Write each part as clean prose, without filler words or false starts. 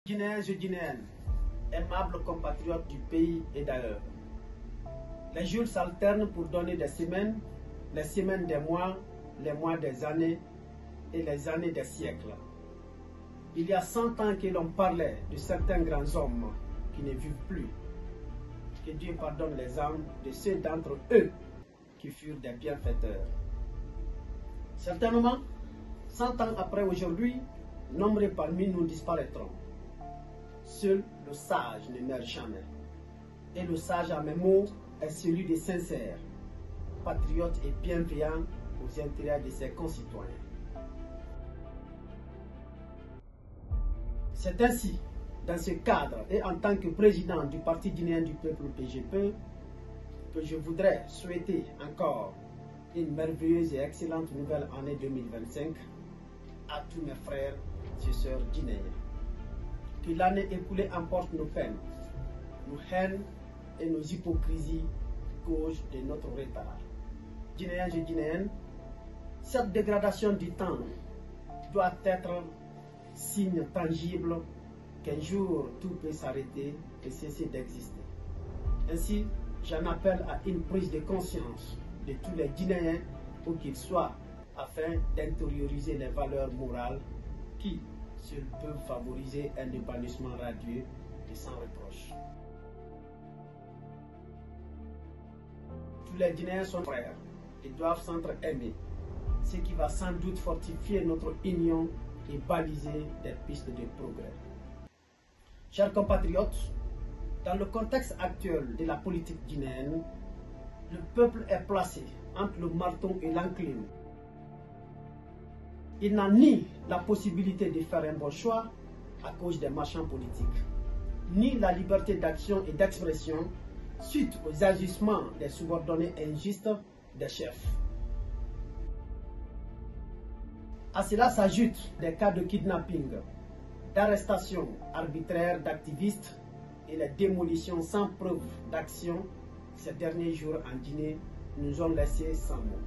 Guinéens et Guinéennes, aimables compatriotes du pays et d'ailleurs. Les jours s'alternent pour donner des semaines, les semaines des mois, les mois des années et les années des siècles. Il y a 100 ans que l'on parlait de certains grands hommes qui ne vivent plus. Que Dieu pardonne les âmes de ceux d'entre eux qui furent des bienfaiteurs. Certainement, 100 ans après aujourd'hui, nombreux parmi nous disparaîtront. Seul le sage ne meurt jamais. Et le sage à mes mots est celui des sincères, patriotes et bienveillants aux intérêts de ses concitoyens. C'est ainsi, dans ce cadre et en tant que président du Parti guinéen du peuple PGP, que je voudrais souhaiter encore une merveilleuse et excellente nouvelle année 2025 à tous mes frères et sœurs guinéens. Que l'année écoulée emporte nos peines, nos haines et nos hypocrisies cause de notre retard. Guinéens et Guinéennes, cette dégradation du temps doit être signe tangible qu'un jour tout peut s'arrêter et cesser d'exister. Ainsi, j'en appelle à une prise de conscience de tous les Guinéens, où qu'ils soient, afin d'intérioriser les valeurs morales qui seules peuvent favoriser un épanouissement radieux et sans reproche. Tous les Guinéens sont frères et doivent s'entre-aimer, ce qui va sans doute fortifier notre union et baliser des pistes de progrès. Chers compatriotes, dans le contexte actuel de la politique guinéenne, le peuple est placé entre le marteau et l'enclume. Il n'a ni la possibilité de faire un bon choix à cause des marchands politiques, ni la liberté d'action et d'expression suite aux agissements des subordonnés injustes des chefs. À cela s'ajoutent des cas de kidnapping, d'arrestation arbitraire d'activistes et les démolitions sans preuve d'action ces derniers jours en Guinée nous ont laissés sans mots.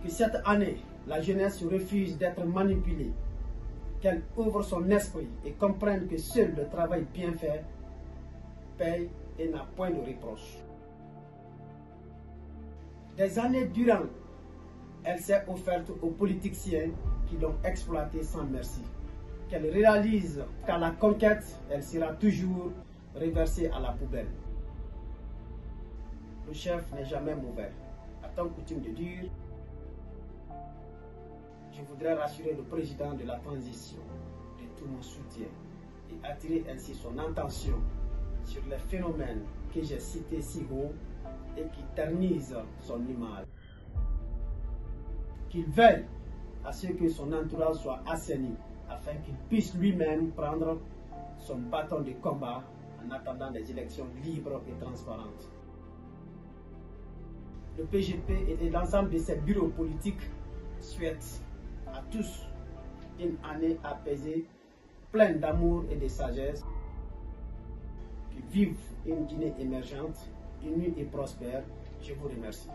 Que cette année, la jeunesse refuse d'être manipulée, qu'elle ouvre son esprit et comprenne que seul le travail bien fait paye et n'a point de reproche. Des années durant, elle s'est offerte aux politiciens qui l'ont exploitée sans merci. Qu'elle réalise qu'à la conquête, elle sera toujours reversée à la poubelle. Le chef n'est jamais mauvais. A-t-on coutume de dire? Je voudrais rassurer le président de la transition de tout mon soutien et attirer ainsi son attention sur les phénomènes que j'ai cités si haut et qui ternissent son image. Qu'il veille à ce que son entourage soit assaini afin qu'il puisse lui-même prendre son bâton de combat en attendant des élections libres et transparentes. Le PGP et l'ensemble de ses bureaux politiques souhaitent à tous une année apaisée, pleine d'amour et de sagesse, qui vive une Guinée émergente, unie et prospère. Je vous remercie.